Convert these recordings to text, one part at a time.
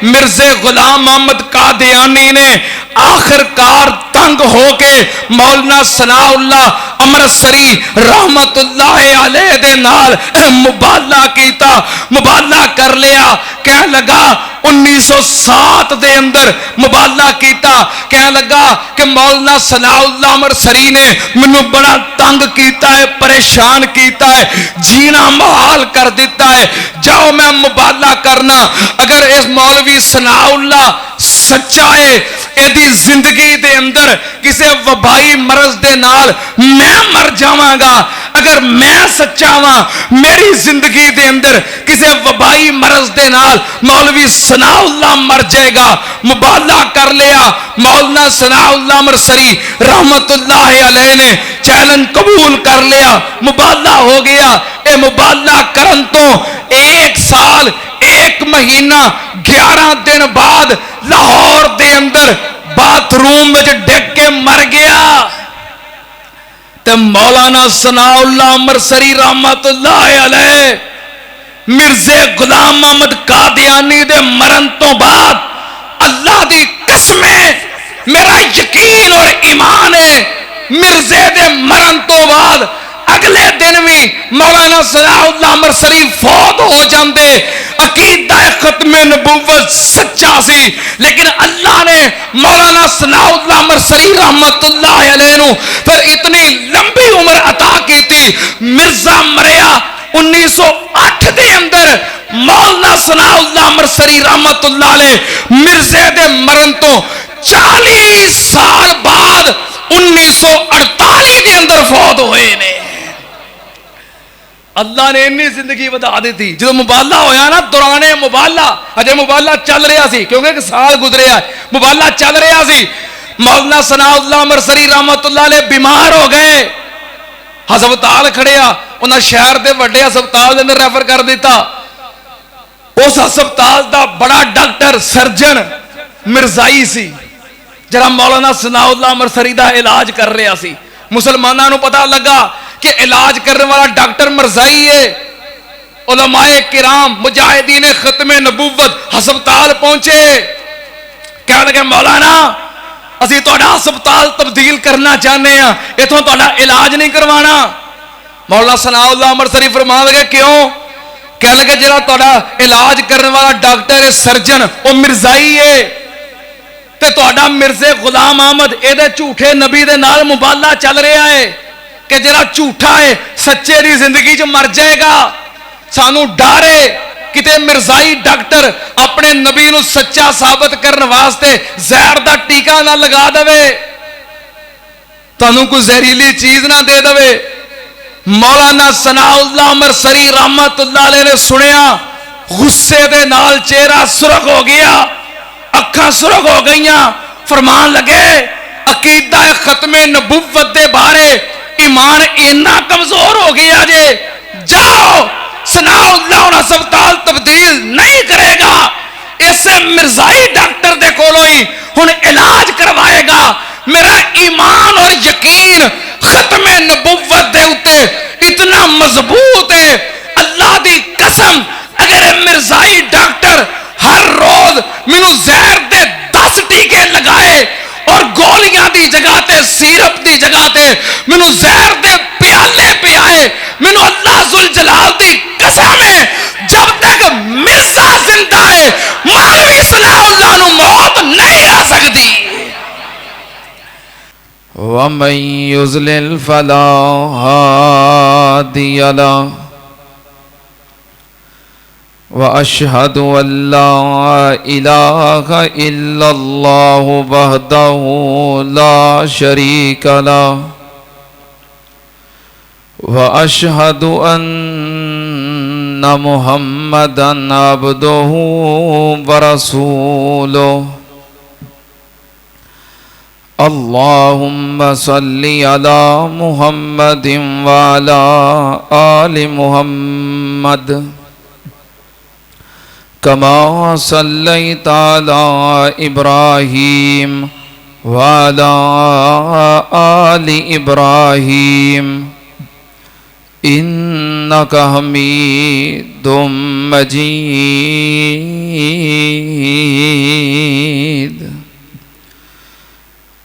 مرزا غلام محمد قادیانی نے آخر کار تنگ ہو کے مولانا ثناء اللہ امرتسری رحمت اللہ علیہ دے نال مبالغہ کیتا، مبالغہ کر لیا، کہنے لگا 1907 دے اندر مبالغہ کیتا، کہنے لگا کہ مولانا ثناء اللہ امرتسری نے منو بڑا تنگ کیتا ہے، پریشان کیتا ہے، جینا محال کر دیتا ہے، جاؤ میں مبالغہ کرنا، اگر اس مولوی ثناء اللہ سچا ہے ایدی زندگی دے اندر کسے وبائی مرض دے نال میں مر جاواں گا، اگر میں سچا ہاں میری زندگی دے اندر کسے وبائی مرض دے نال مولوی ثناء اللہ مر جائے گا۔ مبالغہ کر لیا، مولانا ثناء اللہ امرتسری رحمت اللہ علیہ نے چیلنج قبول کر لیا، مبالغہ ہو گیا۔ اے مبالغہ کرن تو 1 سال 1 مہینہ 11 دن بعد لاہور دے اندر باتھ روم میں ڈگ کے مر گیا۔ تے مولانا ثناء اللہ امرتسری رحمت اللہ علیہ مرزا غلام محمد قادیانی دے مرن تو بعد اللہ دی قسم ہے، میرا یقین اور ایمان ہے، مرزے دے مرن تو بعد اگلے دن بھی مولانا ثناء اللہ امرتسری فوت ہو جاندے۔ عقیدہ ختم نبوت سچا سی، لیکن اللہ نے مولانا ثناء اللہ امرتسری رحمت اللہ علیہ نو پھر اتنی لمبی عمر عطا کی تھی۔ مرزا مریا 1908 دے اندر، مولانا ثناء اللہ امرتسری رحمت اللہ علیہ مرزے دے مرن تو 40 سال بعد 1948 دے اندر فوت ہوئے نے۔ اللہ نے انی زندگی بتا دی تھی۔ جو مبالغہ ہویا نا دوران مبالغہ، اجے مبالغہ چل رہا سی کیونکہ ایک سال گزریا ہے، مبالغہ چل رہا سی، مولانا ثناء اللہ امرتسری رحمت اللہ علیہ بیمار ہو گئے، ہسپتال کھڑیا، انہاں شہر دے وڈے ہسپتال دے اندر ریفر کر دیتا۔ اس ہسپتال دا بڑا ڈاکٹر سرجن مرزائی سی جڑا مولانا ثناء اللہ امرتسری دا علاج کر رہا سی۔ مسلمانوں نو پتہ لگا کہ علاج کرنے والا ڈاکٹر مرزائی ہے۔ علماء کرام مجاہدین ختم نبوت ہسپتال پہنچے، کہنے لگے مولانا اسی تہاڈا ہسپتال تبدیل کرنا چاہتے ہیں، اتوں تہاڈا علاج نہیں کروانا۔ مولانا ثناء اللہ امرتسری فرمان لگے کیوں؟ کہنے لگے جڑا تہاڈا علاج کرنے والا ڈاکٹر ہے سرجن وہ مرزائی ہے، تے تہاڈا مرزا غلام احمد اے دے جھوٹے نبی دے نال مبالغہ چل رہا ہے کہ جڑا جھوٹا ہے سچے دی زندگی چ مر جائے گا۔ سانو ڈر ہے کتے مرزائی ڈاکٹر اپنے نبی نو سچا ثابت کرنے واسطے زہر دا ٹیکا نہ لگا دے، تانوں کوئی زہریلی چیز نہ دے دے۔ مولانا ثناء اللہ امرتسری رحمت اللہ علیہ نے سنیا، غصے دے نال چہرہ سرخ ہو گیا، اکھاں سرخ ہو گئیاں، فرمان لگے عقیدہ ختم نبوت دے بارے ایمان اتنا کمزور ہو گیا جے، جاؤ ثناء اللہ انہاں ہسپتال تبدیل نہیں کرے گا، اسے مرزائی ڈاکٹر دے کولوں ہی ہن علاج کروائے گا۔ میرا ایمان اور یقین ختم نبوت دے اتے اتنا مضبوط ہے، اللہ دی قسم اگر مرزائی ڈاکٹر ہر روز مینوں زہر دے 10 ٹیکے لگائے اور گولیاں دی جگہ تے سیرپ دی جگہ تے مینوں زہر دے پیالے پیائے، مینوں اللہ ذوالجلال دی قسم ہے جب تک مرزا زندہ ہے مولوی ثناء اللہ نو موت نہیں آ سکتی۔ وَمَن يُضْلِلْ فَلَا هَادِيَ لَهُ وَأَشْهَدُ أَن لَّا إِلَٰهَ إِلَّا اللَّهُ وَحْدَهُ لَا شَرِيكَ لَهُ وَأَشْهَدُ أَنَّ مُحَمَّدًا عَبْدُهُ وَرَسُولُهُ اللهم صل على محمد وعلى آل محمد كما صليت على إبراهيم وعلى آل إبراهيم إنك حميد مجيد.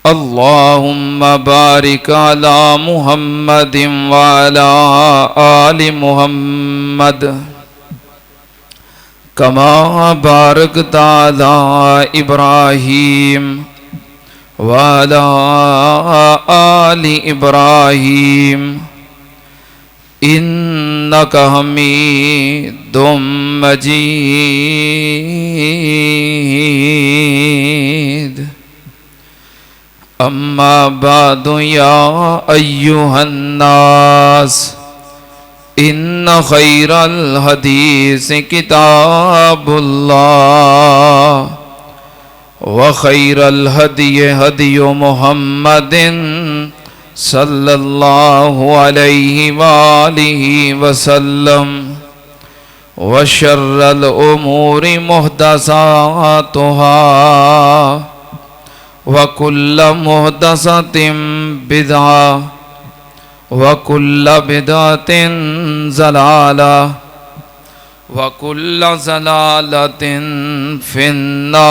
اللهم بارك على محمد وعلى آل محمد كما باركت على إبراهيم وعلى آل إبراهيم إنك حميد مجيد. أما بعد يا أيها الناس إن خير الحديث كتاب الله وخير الهدي هدي محمد صلى الله عليه وآله وسلم وشر الأمور محدثاتها وكل محدثة بدعة وكل بدعة ضلالة وكل ضلالة في النار.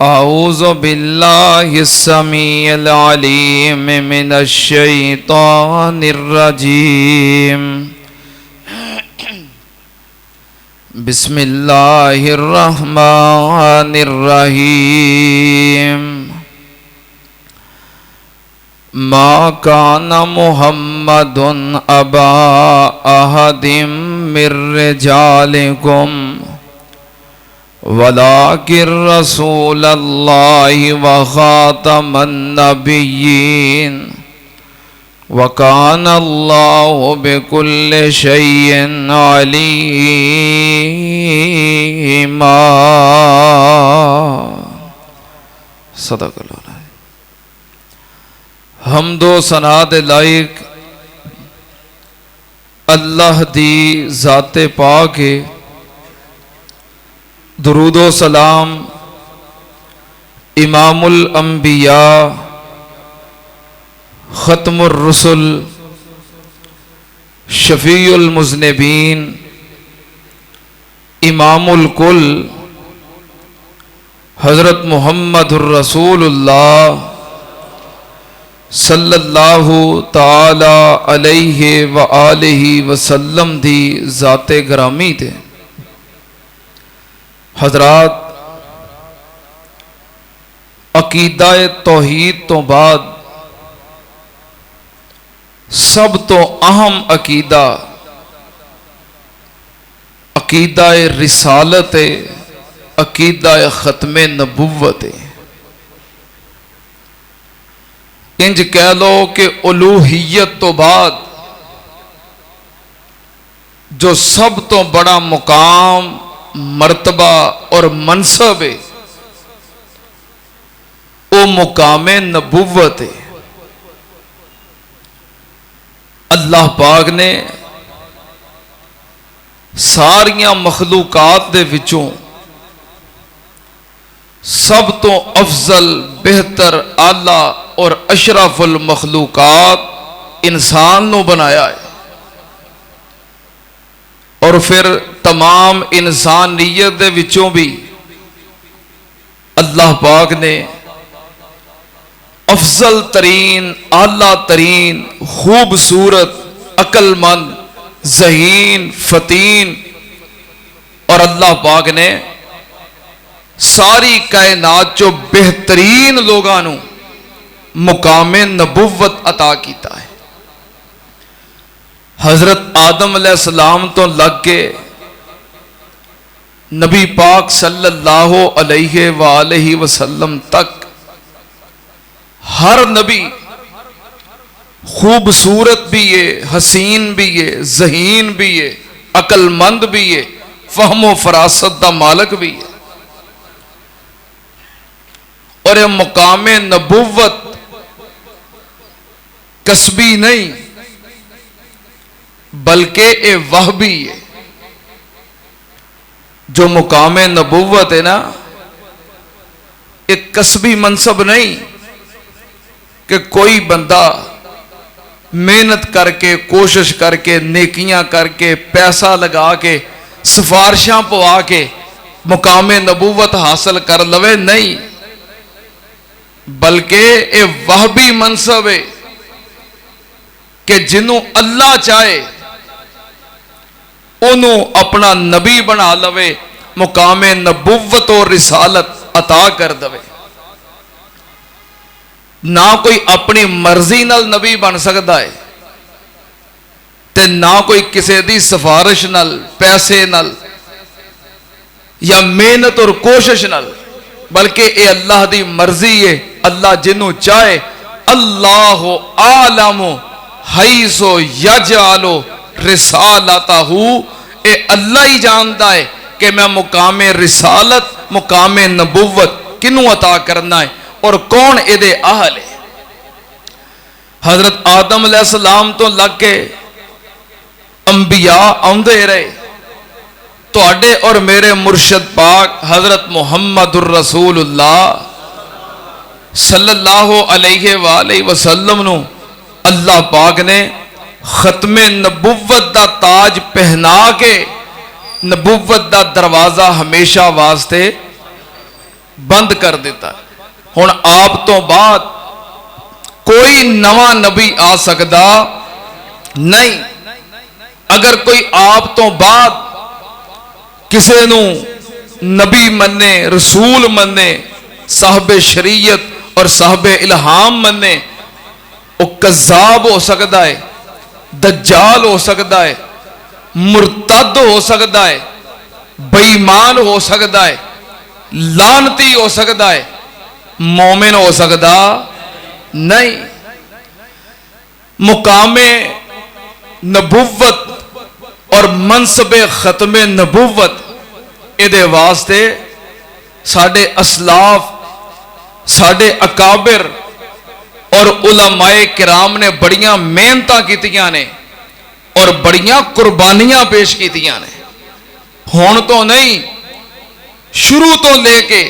أعوذ بالله السميع العليم من الشيطان الرجيم. بسم الله الرحمن الرحيم. ما كان محمد أبا أحد من رجالكم ولكن رسول الله وخاتم النبيين وكان الله بكل شيء عليما. صدق اللہ. حمد و ثنا دے لائق اللہ دی ذات پاک ہے. درود و سلام امام الانبیاء ختم الرسل شفیع المذنبین امام الکل حضرت محمد الرسول اللہ صلی اللہ تعالی علیہ وآلہ وسلم دی ذات گرامی تے. حضرات، عقیدہ توحید تو بعد سب تو اہم عقیدہ عقیدہ رسالت ہے، عقیدہ ختم نبوت ہے. انج کہہ لو کہ الوہیت تو بعد جو سب تو بڑا مقام، مرتبہ اور منصب ہے وہ مقام نبوت ہے. اللہ پاک نے ساریاں مخلوقات دے وچوں سب تو افضل، بہتر، اعلیٰ اور اشرف المخلوقات انسان نو بنایا ہے، اور پھر تمام انسانیت دے وچوں بھی اللہ پاک نے افضل ترین، اعلیٰ ترین، خوبصورت، عقل مند، ذہین، فطین، اور اللہ پاک نے ساری کائنات جو بہترین لوگاں نو مقام نبوت عطا کیتا ہے. حضرت آدم علیہ السلام تو لگ کے نبی پاک صلی اللہ علیہ وآلہ وسلم تک ہر نبی خوبصورت بھی ہے، حسین بھی ہے، ذہین بھی ہے، عقل مند بھی ہے، فہم و فراست دا مالک بھی ہے. اور یہ مقام نبوت کسبی نہیں بلکہ یہ وہبی ہے. جو مقام نبوت ہے نا ایک کسبی منصب نہیں کہ کوئی بندہ محنت کر کے کوشش کر کے نیکیاں کر کے پیسہ لگا کے سفارشاں پوا کے مقام نبوت حاصل کر لوے، نہیں، بلکہ یہ وہبی منصب ہے کہ جنوں اللہ چاہے انہوں اپنا نبی بنا لوے، مقام نبوت اور رسالت عطا کر دے۔ نہ کوئی اپنی مرضی نال نبی بن سکتا ہے تے نہ کوئی کسی دی سفارش نال، پیسے نال یا محنت اور کوشش نال، بلکہ اے اللہ دی مرضی ہے۔ اللہ جنوں چاہے، اللہ عالم حیث یجعل رسالتہ، اے اللہ ہی جانتا ہے کہ میں مقام رسالت، مقام نبوت کنوں عطا کرنا ہے اور کون اے دے اہل ہے۔ حضرت آدم علیہ السلام تو لگ کے انبیاء آندے رہے، تواڈے اور میرے مرشد پاک حضرت محمد الرسول اللہ صلی اللہ علیہ وآلہ وسلم نو اللہ پاک نے ختم نبوت دا تاج پہنا کے نبوت دا دروازہ ہمیشہ واسطے بند کر دیتا۔ ہن آپ تو بعد کوئی نواں نبی آ سکدا نہیں۔ اگر کوئی آپ تو بعد کسے نو نبی منے، رسول منے، صاحب شریعت اور صاحب الہام منے، وہ کذاب ہو سکتا ہے، دجال ہو سکتا ہے، مرتد ہو سکتا ہے، بے ایمان ہو سکتا ہے، لعنتی ہو سکتا ہے، مومن ہو سکتا نہیں۔ مقام نبوت اور منصب ختم نبوت اے واسطے ساڈے اسلاف، ساڈے اکابر اور علماء کرام نے بڑیاں محنتاں کیتیاں نے اور بڑیاں قربانیاں پیش کیتیاں نے۔ ہون تو نہیں، شروع تو لے کے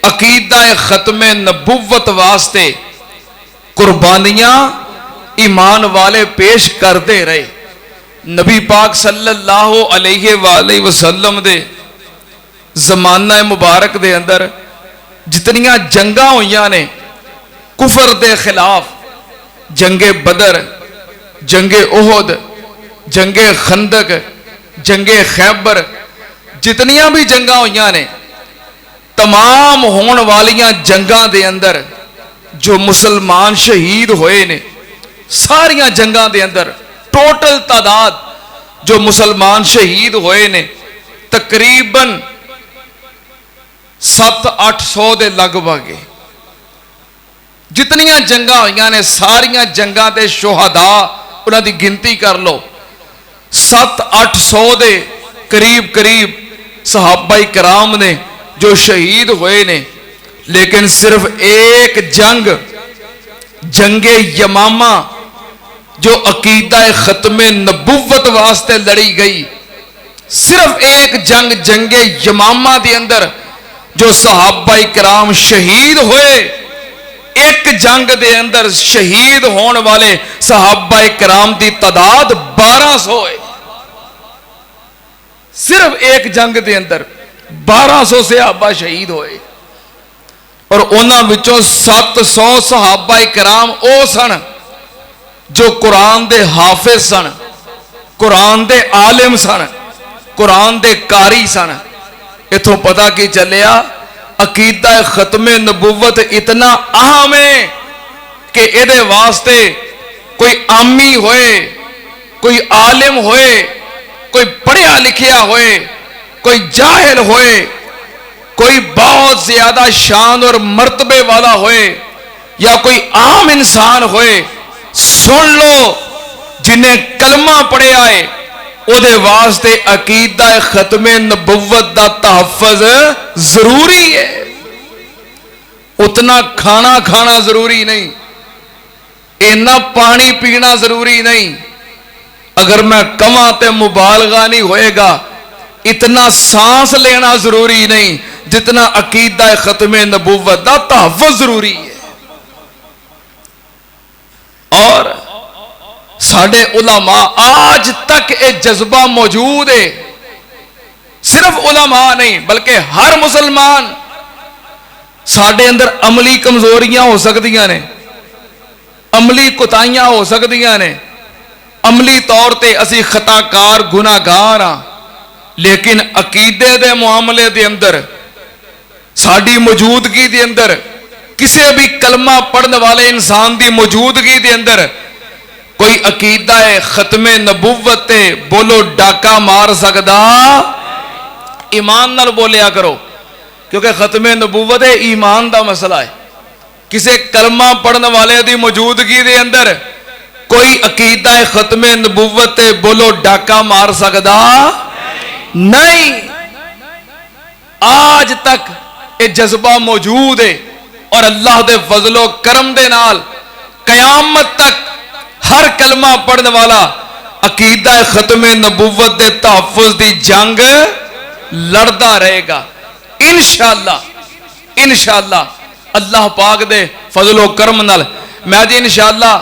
عقیدہ ختم نبوت واسطے قربانیاں ایمان والے پیش کرتے رہے۔ نبی پاک صلی اللہ علیہ وآلہ وسلم دے زمانہ مبارک دے اندر جتنیاں جنگاں ہوئیاں نے کفر دے خلاف، جنگ بدر، جنگ احد، جنگ خندق، جنگ خیبر، جتنیاں بھی جنگاں ہوئیاں نے، تمام ہون والیاں جنگاں دے اندر جو مسلمان شہید ہوئے نے، ساریاں جنگاں دے اندر ٹوٹل تعداد جو مسلمان شہید ہوئے نے تقریباً 700-800 دے لگ بھگ۔ جتنیاں جنگاں ہوئیاں نے ساریاں جنگاں دے شہداء انہاں دی گنتی کر لو، 700-800 دے قریب صحابہ کرام نے جو شہید ہوئے نے۔ لیکن صرف ایک جنگ، جنگ یمامہ، جو عقیدہ ختم نبوت واسطے لڑی گئی، صرف ایک جنگ، جنگ یمامہ دے اندر جو صحابہ کرام شہید ہوئے، ایک جنگ دے اندر شہید ہون والے صحابہ کرام دی تعداد 1200 ہے۔ صرف ایک جنگ دے اندر 1200 صحابہ شہید ہوئے، اور انہاں وچوں 700 صحابہ کرام او سن جو قرآن دے حافظ سن، قرآن دے عالم سن، قرآن دے قاری سن۔ اتھوں پتہ کی چلیا عقیدہ ختم نبوت اتنا اہم ہے کہ اے واسطے کوئی عامی ہوئے، کوئی عالم ہوئے، کوئی پڑھیا لکھیا ہوئے، کوئی جاہل ہوئے، کوئی بہت زیادہ شان اور مرتبے والا ہوئے یا کوئی عام انسان ہوئے، سن لو جنہیں کلمہ پڑھے آئے او دے واسطے عقیدہ ختم نبوت دا تحفظ ضروری ہے۔ اتنا کھانا ضروری نہیں، اینا پانی پینا ضروری نہیں، اگر میں کماں تے مبالغہ نہیں ہوئے گا، اتنا سانس لینا ضروری نہیں جتنا عقیدہ ختم نبوت دا تحفظ ضروری ہے. اور ساڈے علماء آج تک یہ جذبہ موجود ہے. صرف علماء نہیں بلکہ ہر مسلمان. ساڈے اندر عملی کمزوریاں ہو سکدیاں نے, عملی کوتاہیاں ہو سکدیاں نے, عملی طور تے اسی خطا کار گناہگار ہاں, لیکن عقیدے دے معاملے دے اندر ساڈی موجودگی دے اندر کسی بھی کلمہ پڑھنے والے انسان دی موجودگی دے اندر کوئی عقیدہ ختم نبوت تے بولو ڈاکا مار سکدا. ایمان نال بولیا کرو, کیونکہ ختم نبوت ایمان دا مسئلہ ہے. کسی کلمہ پڑھنے والے دی موجودگی دے اندر کوئی عقیدہ ختم نبوت تے بولو ڈاکا مار سکدا نہیں. آج تک یہ جذبہ موجود ہے, اور اللہ دے فضل و کرم دے نال قیامت تک ہر کلمہ پڑھنے والا عقیدہ ختم نبوت دے تحفظ دی جنگ لڑدا رہے گا انشاءاللہ. انشاءاللہ اللہ پاک دے فضل و کرم نال میں جی انشاءاللہ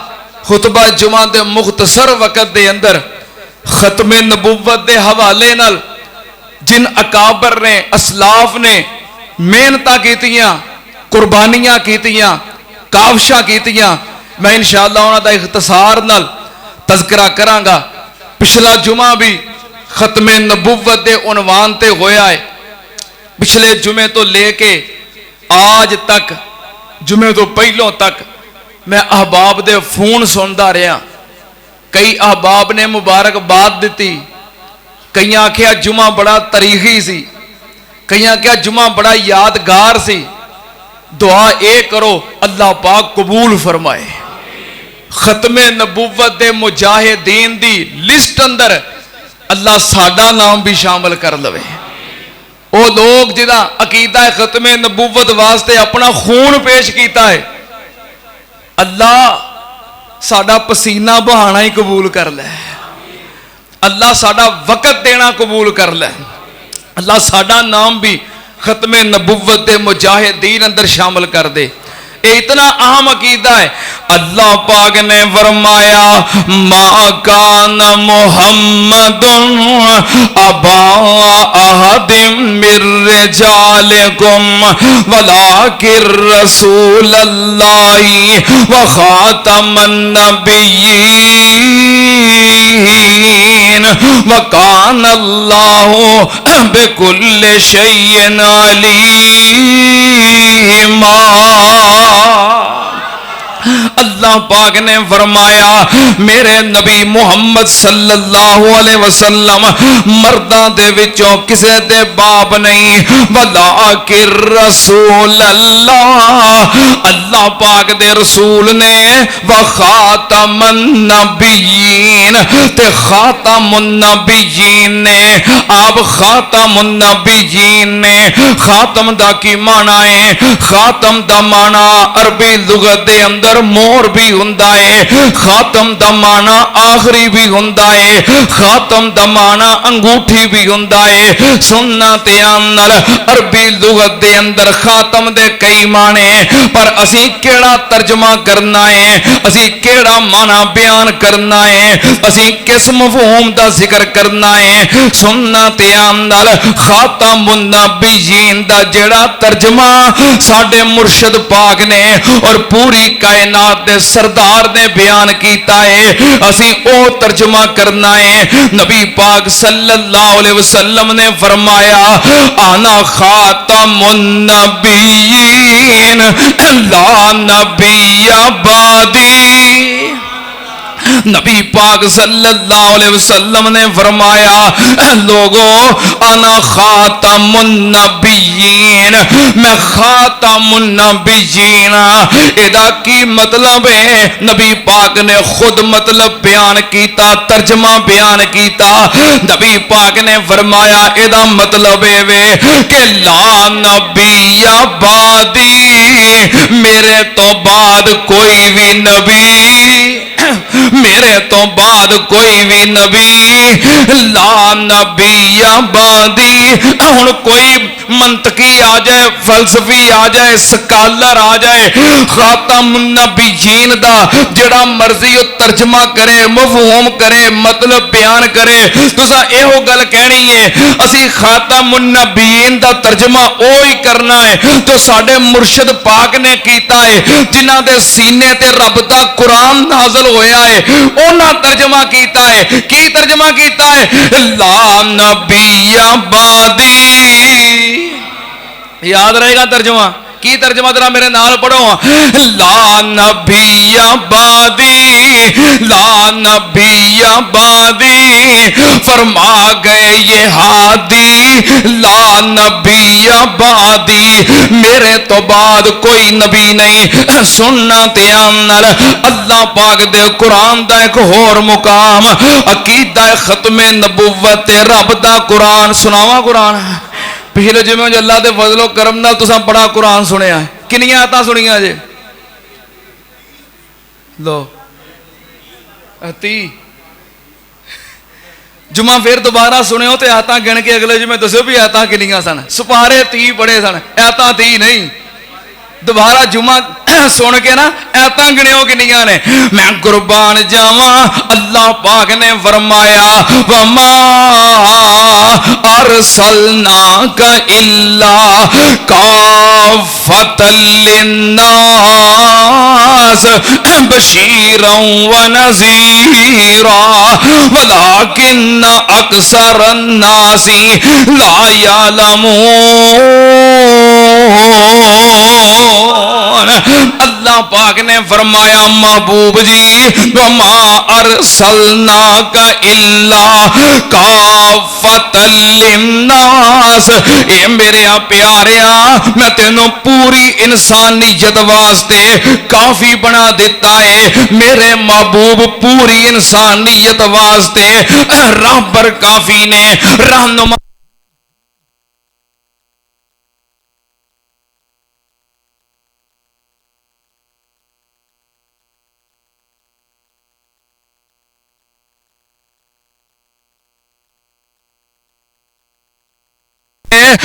خطبہ جمعہ دے مختصر وقت دے اندر ختم نبوت دے حوالے نال جن اکابر نے اسلاف نے محنتاں کیتیاں, قربانیاں کیتیاں, کاوشاں کیتیاں, میں انشاءاللہ انہاں دا اختصار نال تذکرہ کراں گا. پچھلا جمعہ بھی ختم نبوت دے عنوان تے ہویا ہے. پچھلے جمعے تو لے کے آج تک, جمعے تو پہلوں تک میں احباب دے فون سندا رہا. کئی احباب نے مبارکباد دیتی, کئی آکھیا جمعہ بڑا تاریخی سی, کئی آکھیا جمعہ بڑا یادگار سی. دعا اے کرو اللہ پاک قبول فرمائے. ختم نبوت دے مجاہدین دی لسٹ اندر اللہ ساڈا نام بھی شامل کر لوے. وہ لوگ جدا عقیدہ ختم نبوت واسطے اپنا خون پیش کیتا ہے, اللہ ساڈا پسینہ بہانا ہی قبول کر لے. اللہ ساڈا وقت دینا قبول کر لے. اللہ ساڈا نام بھی ختم نبوت دے مجاہدین اندر شامل کر دے. یہ اتنا اہم عقیدہ ہے. اللہ پاک نے فرمایا ما کان محمد ابا احد من رجالکم ولکن رسول اللہ وخاتم النبیین وکان اللہ بکل شیء علیما. اللہ پاک نے فرمایا میرے نبی محمد صلی اللہ علیہ وسلم مرداں دے وچوں کسے دے باپ نہیں, ولیکن رسول اللہ, اللہ پاک دے رسول نے, وخاتم النبیین, تے خاتم النبیین نے, آپ خاتم النبیین نے. خاتم دا کی معنی ہے؟ خاتم دا معنی عربی لغت دے اندر مور بھی ہوندا ہے, خاتم دا معنی آخری بھی ہوندا ہے, خاتم دا معنی انگوٹھی بھی ہوندا ہے. سننا تے اندر عربی لغت دے اندر خاتم دے کئی معنی, پر اسی کیڑا ترجمہ کرنا ہے, اسی کیڑا معنی بیان کرنا ہے, اسی کس مفہوم دا ذکر کرنا ہے. سننا تے اندر خاتم النبیین دا جڑا ترجمہ ساڈے مرشد پاک نے اور پوری کائنات دے سردار نے بیان کیتا ہے, اسی او ترجمہ کرنا ہے. نبی پاک صلی اللہ علیہ وسلم نے فرمایا انا خاتم النبیین لا نبی بعدی. نبی پاک صلی اللہ علیہ وسلم نے فرمایا لوگو انا خاتم النبیین, میں خاتم النبیین. ادا کی مطلب ہے نبی پاک نے خود مطلب بیان کیتا, ترجمہ بیان کیتا. نبی پاک نے فرمایا ادا مطلب ہے کہ لا نبی بعدی, میرے تو بعد کوئی بھی نبی, میرے تو بعد کوئی بھی نبی لا نبی بعدی. ہن کوئی منطقی آ جائے, فلسفی آ جائے, سکالر آ جائے, خاتم النبیین دا جڑا مرضی ترجمہ کرے, مفہوم کرے, مطلب بیان کرے, تسا ایہو گل کہنی ہے اسی خاتم النبیین دا ترجمہ اوہی کرنا ہے تو ساڈے مرشد پاک نے کیتا ہے جنہاں دے سینے تے رب دا قرآن نازل ہویا ہے. انہاں ترجمہ کیتا ہے. کی ترجمہ کیتا ہے؟ لا نبی بعدی. یاد رہے گا ترجمہ کی ترجمہ ذرا میرے نال پڑھو. لا نبی بعدی, لا نبی بعدی, فرما گئے یہ ہادی. لا نبی بعدی, میرے تو بعد کوئی نبی نہیں. سننا تیامنر اللہ پاک دے قرآن دا ایک اور مقام عقیدہ ختم نبوت رب دا قرآن. سناواں قرآن پچھلے جمعے جو اللہ دے فضل و کرم نال تساں بڑا قرآن سنیا ہے. کنیاں آیتاں سنیاں جے؟ لو 30 جمعہ پھر دوبارہ سنو تے آیتاں گن کے اگلے جمعے دسو بھی آیتاں کنیاں سن. سپارے 30 پڑھے سن, آیتاں 30 نہیں. دوبارہ جمعہ سن کے نا ایتاں گنیو کنیاں نے. میں قربان جاواں اللہ پاک نے فرمایا وما ارسلناک الا کافۃ للناس بشیرا ونذیرا ولکن اکثر الناس لا یعلمون. اللہ پاک نے فرمایا محبوب جی وما ارسلناک الا کافۃ للناس, اے میرے پیاریا میں تینوں پوری انسانیت واسطے کافی بنا دیتا ہے. میرے محبوب پوری انسانیت واسطے راہبر کافی نے, رہنما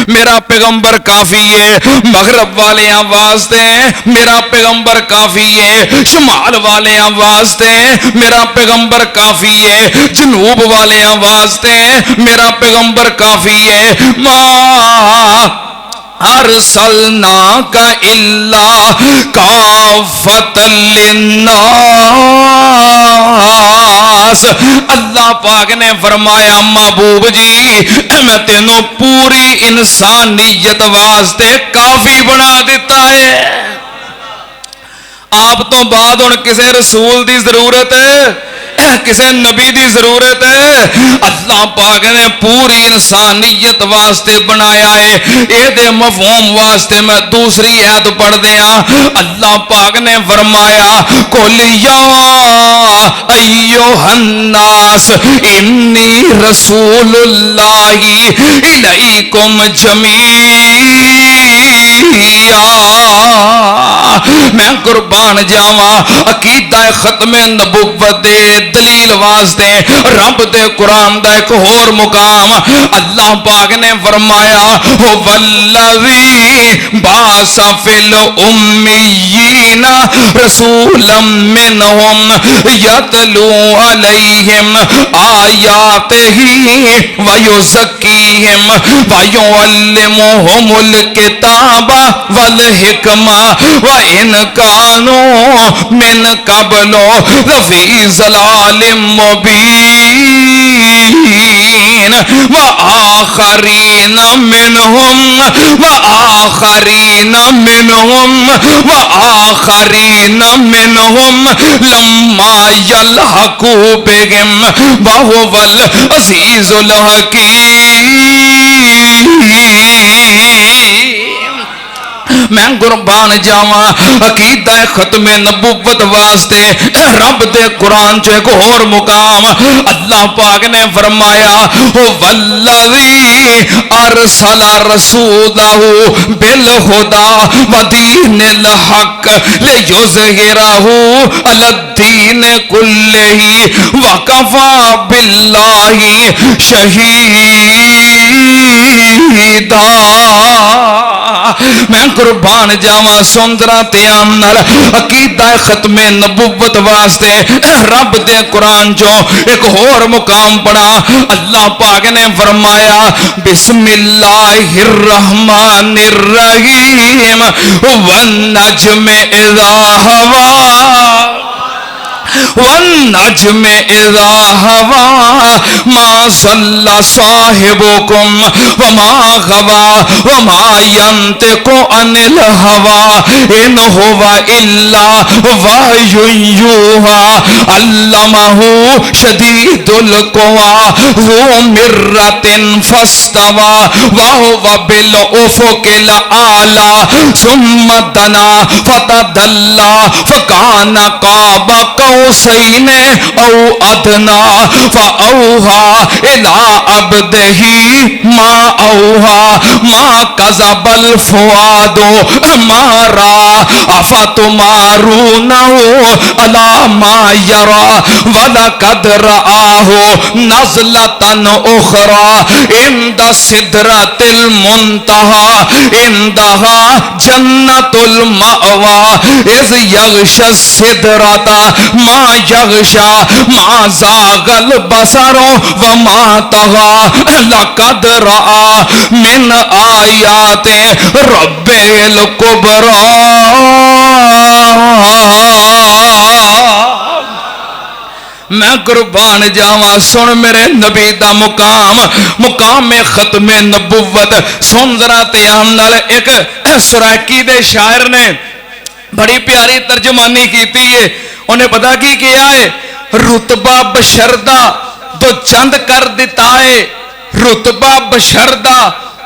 میرا پیغمبر کافی ہے. مغرب والیاں واسطے میرا پیغمبر کافی ہے. شمال والیاں واسطے میرا پیغمبر کافی ہے. جنوب والیاں واسطے میرا پیغمبر کافی ہے. ماں ارسلناک الا کافۃ للناس. اللہ پاک نے فرمایا محبوب جی میں تینوں پوری انسانیت واسطے کافی بنا دیتا ہے. آپ تو بعد ہن کسے رسول دی ضرورت ہے, کسے نبی دی ضرورت ہے. اللہ پاک نے پوری انسانیت واسطے بنایا ہے. اے دے مفہوم واسطے میں دوسری آیت پڑھ دیاں. اللہ پاک نے فرمایا قل یا ایھا الناس انی رسول اللہ الیکم جمیعا. میں قربان جاواں عقیدہ ختم نبوت دے دلیل واسطے رب دے قرآن دا ایک اور مقام اللہ پاک نے فرمایا والذی بعث فی الامیین رسولا منہم یتلو علیہم آیاتہ ویزکیہم ویعلمہم الکتاب والحکمہ وإن كانوا من قبل لفی ضلال مبین وآخرین منہم لما یلحقوا بہم وہو العزیز الحکیم. میں قربان جاواں عقیدہ ختم نبوت واسطے رب دے قرآن جو ایک اور مقام اللہ پاک نے فرمایا والذی ارسل رسولہ بالہدی ودین الحق لیظہرہ علی الدین کلہ وکفی باللہ شہیدا میں قربان جاواں سندرا تیام نال عقیدہ ختم نبوت واسطے رب دے قرآن جو ایک اور مقام پڑھا اللہ پاک نے فرمایا بسم اللہ الرحمن الرحیم والنجم اذا ہوا والنجم اذا ہوا ما صلی صاحبکم وما غوا وما ينطق عن الهوى ان هو الا وحی یوحی علمہ شدید القوی ذو مرۃ فاستوى وهو بالافق الاعلی ثم دنا فتدلى فكان قاب قوسین او ادنا فاوحى الى عبده ما اوحى ما كذب الفؤاد ما رأى افتمارونه على ما يرى ولقد رآه نزلة اخرى عند سدرة المنتهى عندها جنة المأوى اذ يغشى السدرة ما يغشى ما زاغ البصر وما طغى لقد رأى من آیات رب الکبریٰ میں قربان جاواں سن میرے نبی دا مقام ختم نبوت سن ذرا تیام نال ایک سرائکی دے شاعر نے بڑی پیاری ترجمانی کیتی ہے انہیں پتا کی کیا ہے رتبہ بشردہ تو چند کر دیتا ہے رتبہ بشردہ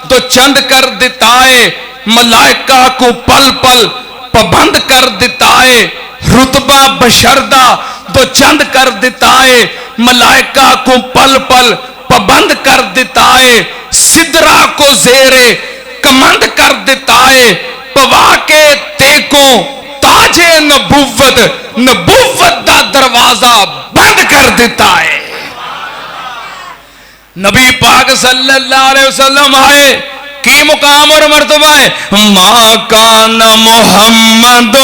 تو چند کر دیتا ہے ملائکہ کو پل پل پابند کر دیتا ہے رتبہ بشردہ تو چند کر دیتا ہے ملائکہ کو پل پل پابند کر دیتا ہے سدرہ کو زیر کمند کر دیتا ہے پوا کے تیکوں تاج نبوت دا دروازہ بند کر دیتا ہے نبی پاک صلی اللہ علیہ وسلم آئے کی مقام اور مرتبہ ہے ما کان محمد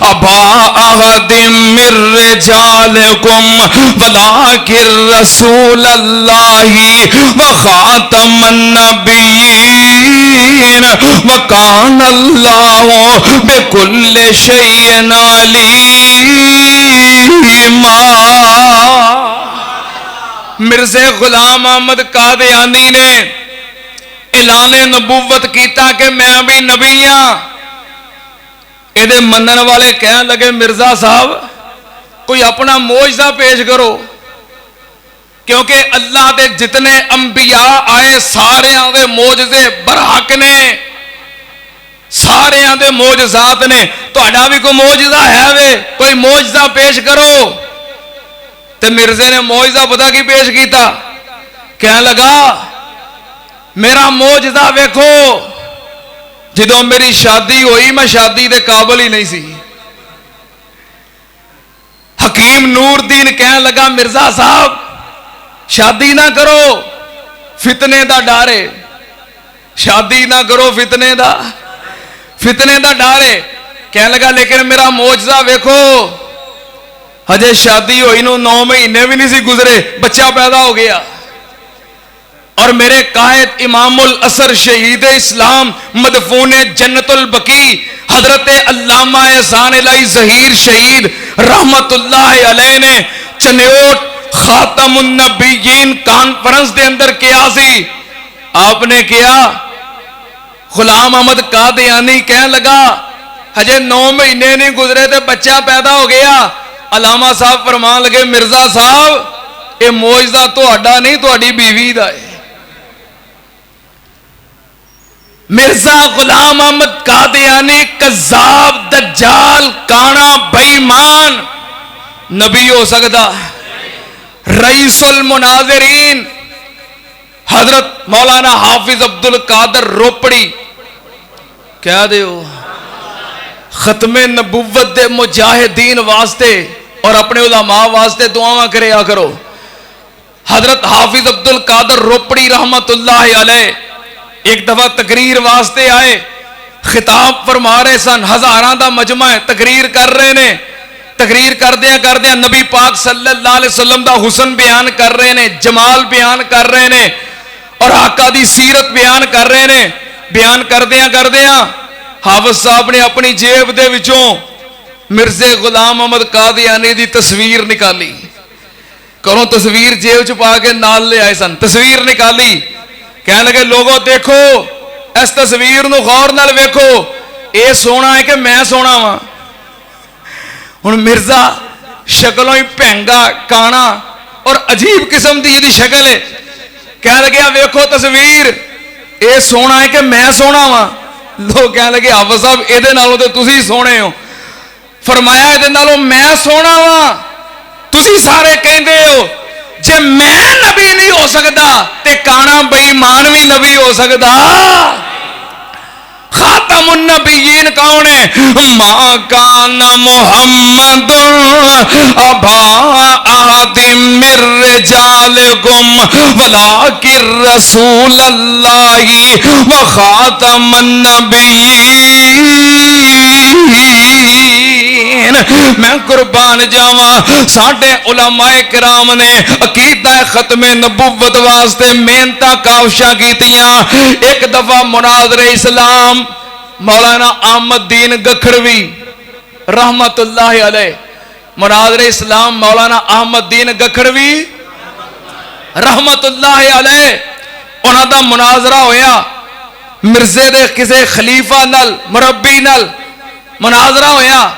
ابا احد من رجالکم ولکن رسول اللہ وخاتم النبیین وکان اللہ بکل شیء علیما مرزا غلام احمد قادیانی نے اعلان نبوت کیتا کہ میں بھی نبی ہاں یہ منن والے کہنے لگے مرزا صاحب کوئی اپنا معجزہ پیش کرو کیونکہ اللہ دے جتنے انبیاء آئے سارے دے معجزے برحق نے سارے دے معجزات نے تہاڈا بھی کوئی معجزہ ہے وے کوئی معجزہ پیش کرو تے مرزے نے معجزہ پتہ کی پیش کیتا کہنے لگا میرا معجزہ ویکھو جدوں میری شادی ہوئی میں شادی دے قابل ہی نہیں سی حکیم نور دین کہنے لگا مرزا صاحب شادی نہ کرو فتنے دا ڈر ہے شادی نہ کرو فتنے دا ڈر ہے کہنے لگا لیکن میرا معجزہ ویکھو ہجے شادی ہوئی نو 9 مہینے بھی نہیں سی گزرے بچہ پیدا ہو گیا اور میرے قائد امام الاسر شہید اسلام مدفون جنت البقیع حضرت علامہ احسان الہی ظہیر شہید رحمت اللہ علیہ نے چنیوٹ خاتم النبیین کانفرنس دے اندر کیا سی آپ نے کیا غلام احمد قادیانی کہنے لگا ہجے 9 مہینے نہیں گزرے تے بچہ پیدا ہو گیا علامہ صاحب فرمان لگے مرزا صاحب یہ معجزہ تہاڈا نہیں تہاڈی بیوی دا ہے مرزا غلام احمد قادیانی کذاب دجال کانا بےمان نبی ہو سکتا؟ رئیس المناظرین حضرت مولانا حافظ عبد القادر روپڑی کہہ دیو ختم نبوت دے مجاہدین واسطے اور اپنے علماء واسطے دعاواں کریا کرو. حضرت حافظ عبد القادر روپڑی رحمت اللہ علیہ ایک دفعہ تقریر واسطے آئے, خطاب فرما رہے سن, ہزاراں دا مجمع ہے, تقریر کر رہے نے, تقریر کردیا نبی پاک صلی اللہ علیہ وسلم دا حسن بیان کر رہے نے, جمال بیان کر رہے نے, اور آقا دی سیرت بیان کر رہے نے. بیان کردیا حافظ صاحب نے اپنی جیب دے وچوں مرزے غلام احمد قادیانی دی تصویر نکالی, کروں تصویر جیب چ پا کے نال لے آئے سن, تصویر نکالی, کہنے لگے لوگوں دیکھو اس تصویر نو غور نال ویکھو, اے سونا ہے کہ میں سونا وا. ہن مرزا شکلوں ہی پہنگا کانا اور عجیب قسم دی جی شکل ہے, کہنے لگے ویکھو تصویر, اے سونا ہے کہ میں سونا وا. لوگ کہنے لگے حافظ صاحب اے دے نالوں تے تسی سونے ہو. فرمایا اے دے نالوں میں سونا وا, تسی سارے کہندے ہو جے میں نبی نہیں ہو سکتا تے کانا بے ایمان بھی نبی ہو سکتا. خاتم النبیین کون ہے؟ ما کان محمد ابا احد من رجالکم ولکن رسول اللہ وخاتم النبیین. میں قربان جاواں ساڈے علماء کرام نے عقیدہ ختم نبوت واسطے محنتاں کاوشاں کیتیاں. ایک دفعہ مناظر اسلام مولانا احمد دین گکھڑوی رحمت اللہ علیہ, مناظر اسلام مولانا احمد دین گکھڑوی رحمت اللہ علیہ, انہاں دا مناظرہ ہویا مرزے دے کسے خلیفہ نال مربی نال مناظرہ ہویا.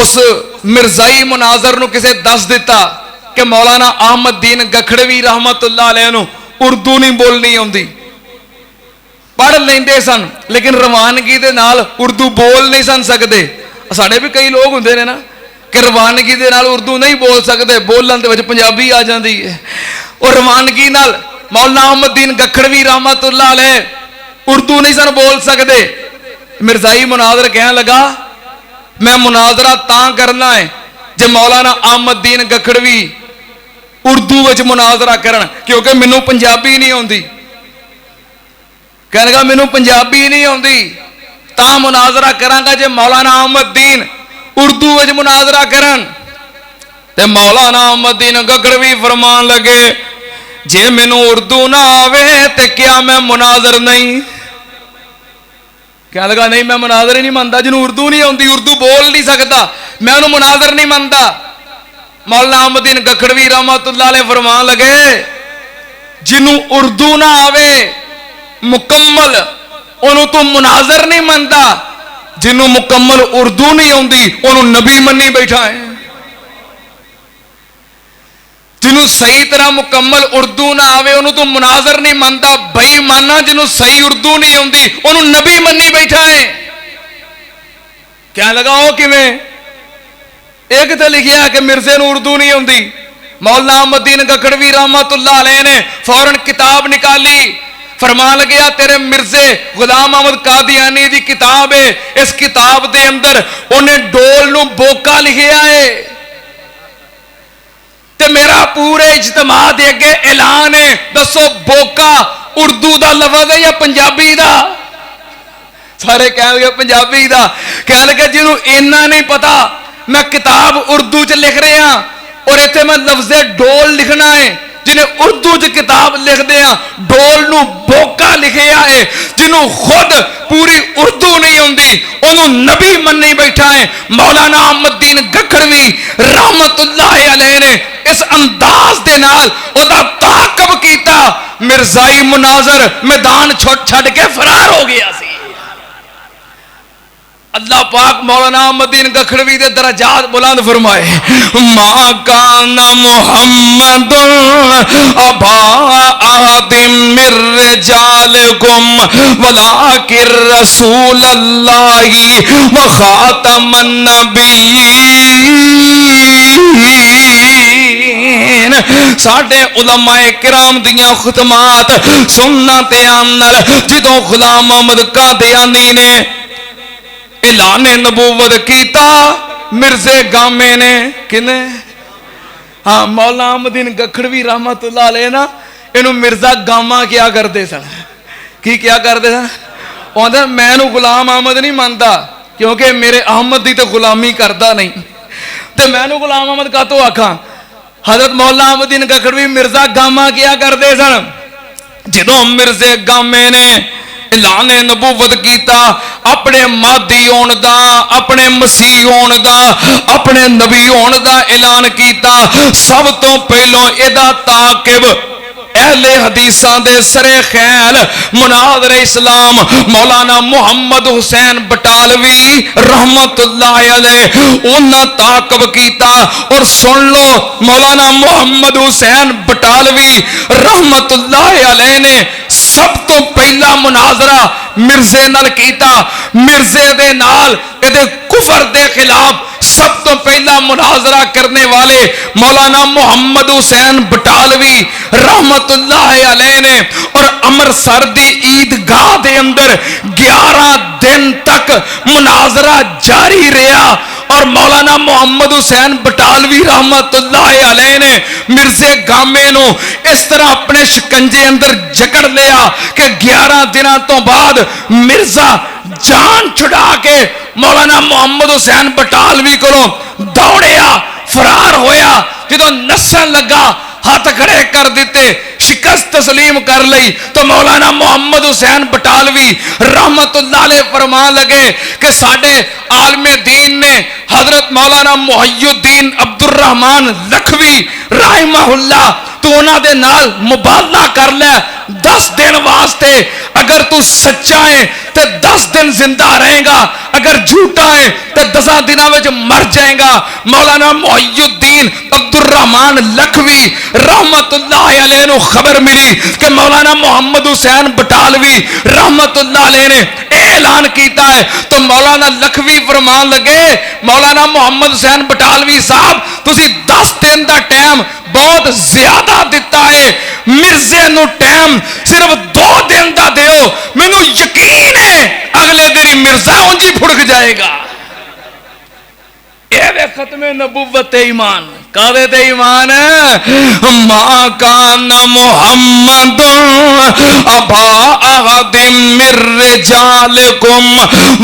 اس مرزائی مناظر نو کسے دس دیتا کہ مولانا احمد دین گکھڑوی رحمت اللہ علیہ نو اردو نہیں بولنی آندی, پڑھ لیندے سن لیکن روانگی دے نال اردو بول نہیں سن سکتے. ساڈے بھی کئی لوگ ہوندے نے نا کہ روانگی دے نال اردو نہیں بول سکتے, بولن دے وچ پنجابی آ جاندی ہے. اور روانگی نال مولانا احمد دین گکھڑوی رحمت اللہ علیہ اردو نہیں سن بول سکتے. مرزائی مناظر کہنے لگا میں مناظرہ تاں کرنا ہے جے مولانا احمد دین گکھڑوی اردو وچ مناظرہ کرن, کیونکہ مینوں پنجابی نہیں آندی. کہنے لگا مینوں پنجابی نہیں آندی تاں مناظرہ کراں گا جے مولانا احمد دین اردو وچ مناظرہ کرن. تے مولانا احمد دین گکھڑوی فرمان لگے جے مینوں اردو نہ آوے تے کیا میں مناظر نہیں؟ کہنے لگا نہیں میں مناظر ہی نہیں منتا, جنہوں اردو نہیں آتی, اردو بول نہیں سکتا, میں انہوں مناظر نہیں منتا. مولانا احمد دین گکھڑوی رحمت اللہ علیہ فرمان لگے جنہوں اردو نہ آوے مکمل انہوں تو مناظر نہیں منتا, جنہوں مکمل اردو نہیں آتی انہوں نبی منی بیٹھا ہے. جنہوں صحیح طرح مکمل اردو نہ آوے انہوں تو مناظر نہیں منتا, بھائی مانا جنہوں صحیح اردو نہیں آتی انہوں نبی منی بیٹھا ہے. کیا لگا ہو کیویں؟ ایک تے لکھیا کہ مرزے نو اردو نہیں آتی. مولانا احمد دین گکھڑوی رحمت اللہ علیہ نے فوراً کتاب نکالی, فرمان لگیا تیرے مرزے غلام احمد قادیانی دی کتاب ہے, اس کتاب دے اندر انہیں ڈول نو بوکا لکھیا ہے. تے میرا پورے اجتماع دے اگے اعلان ہے, دسو بوکا اردو دا لفظ ہے یا پنجابی دا؟ سارے کہہ گئے پنجابی دا. کہہ لگے جنہوں اینا نہیں پتا میں کتاب اردو چ لکھ رہے ہاں اور ایتھے میں لفظ ڈول لکھنا ہے, جنہیں اردو چ کتاب لکھ دے ہاں ڈول نو بوکا لکھیا ہے. جنہوں خود پوری اردو نہیں ہوندی انہوں نبی منی بیٹھا ہے. مولانا احمد دین گکھڑوی رحمت اللہ علیہ نے اس انداز دے نال او دا تعاقب کیتا, مرزائی مناظر میدان چھوڑ چھڑ کے فرار ہو گیا سی. اللہ پاک مولانا احمدین گکھڑوی دے درجات بلند فرمائے. ما کان محمد ابا احد من رجالکم ولکن رسول اللہ وخاتم النبیین. ساڈے علماء کرام دیاں ختمات سننا تے آنل جدوں غلام محمد قادیانی نے اعلان نبوت کیتا مرزے گامے نے کنے ہاں مولا احمدین گکھڑوی رحمت اللہ علیہ نا انہوں مرزا گاما کیا کرتے سن کی کیا کرتے سن آدھا میں نو غلام احمد نہیں مانتا کیونکہ میرے احمد دی تو غلامی کردا نہیں تے میں نو غلام احمد کا تو آکھاں. حضرت مولا احمدین گکھڑوی مرزا گاما کیا کرتے سن جدوں مرزے گامے نے اعلان نبوت کیتا اپنے مادی ہون دا اپنے مسیح ہون دا اپنے نبی ہون دا اعلان کیتا. سب تو پہلوں ادا تاقب اہل حدیثاں دے سرے خیل مناظر اسلام مولانا محمد حسین بٹالوی رحمت اللہ علیہ انہاں تعاقب کیتا. اور سن لو مولانا محمد حسین بٹالوی رحمت اللہ علیہ نے سب تو پہلا مناظرہ مرزے نال کیتا. مرزے دے نال اے کفر دے خلاف سب تو پہلا مناظرہ کرنے والے مولانا محمد حسین بٹالوی رحمت اللہ علیہ نے. اور امرسر دی عیدگاہ دے اندر 11 دن تک مناظرہ جاری رہا. اور مولانا محمد حسین بٹالوی رحمت اللہ علیہ نے مرزے گامے نو اس طرح اپنے شکنجے اندر جکڑ لیا کہ 11 دنوں تو بعد مرزا جان چھڑا کے مولانا محمد حسین بٹالوی کو دوڑیا فرار ہویا. جدو نسن لگا ہاتھ کھڑے کر دیتے شکست تسلیم کر لئی تو مولانا محمد حسین بٹالوی رحمت اللہ علیہ فرمان لگے کہ ساڑھے عالم دین نے حضرت مولانا محی الدین عبد الرحمن لکھوی رحمہ اللہ تو انہاں دے نال مبادلہ کر لے 10 دن واسطے. اگر تو سچا ہے تو 10 دن زندہ رہے گا, اگر جھوٹا ہے تو 10 دنوں میں مر جائے گا. مولانا محی الدین عبد الرحمن لکھوی رحمت اللہ علیہ نو خبر ملی کہ مولانا محمد حسین بٹالوی رحمت اللہ علیہ نے اعلان کیتا ہے. تو مولانا لکھوی فرمان لگے مولانا محمد حسین بٹالوی صاحب تسی 10 دن دا ٹائم بہت زیادہ دیتا ہے, مرزے نو ٹائم صرف 2 دن دا دیو, میں نو یقین ہے اگلے دن مرزا انجی پھڑک جائے گا. اے ختم نبوت ایمان کعوے تے ایمان ما کان محمد ابا احد من رجالکم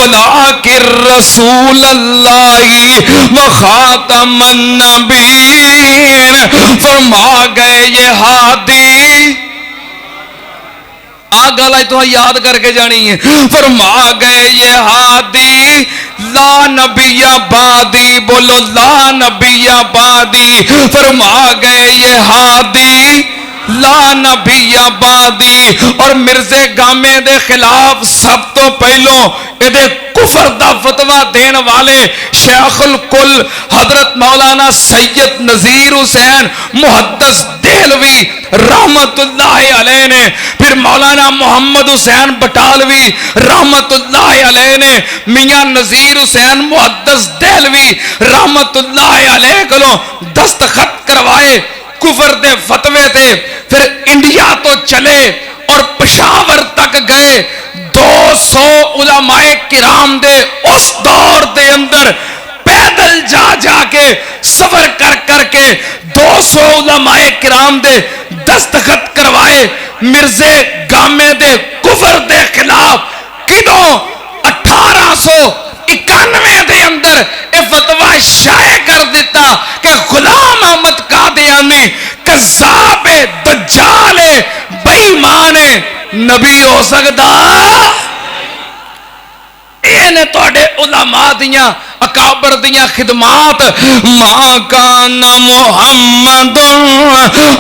ولکن رسول اللہ وخاتم النبیین. فرما گئے یہ ہادی آگا لائے تو یاد کر کے جانی ہے. فرما گئے یہ ہادی لا نبی آبادی, بولو لا نبی آبادی. فرما گئے یہ ہادی لا نبی آبادی. اور مرزے گامے دے خلاف سب تو پہلوں اے کفر دا فتوہ دین والے شیخ الکل حضرت مولانا سید نذیر حسین محدث دہلوی رحمت اللہ علیہ نے, پھر مولانا محمد حسین بٹالوی رحمت اللہ علیہ نے میاں نذیر حسین محدث دہلوی رحمت اللہ علیہ کو دستخط کروائے کفر دے فتوے تے. پھر انڈیا تو چلے اور پشاور تک گئے. 200 علماء کرام دے اس دور دے اندر پیدل جا جا کے سفر کر کر کے 200 علماء کرام دے دستخط کروائے مرزے گامے دے کفر دے خلاف. کدوں 1891 دے اندر اے فتوہ شائع کر دیتا کہ غلام احمد قادیانی کذاب دجال بے ایمان نبی ہو سکتا. اے توڑے علماء دیاں اکابر دیاں خدمات. ما کان محمد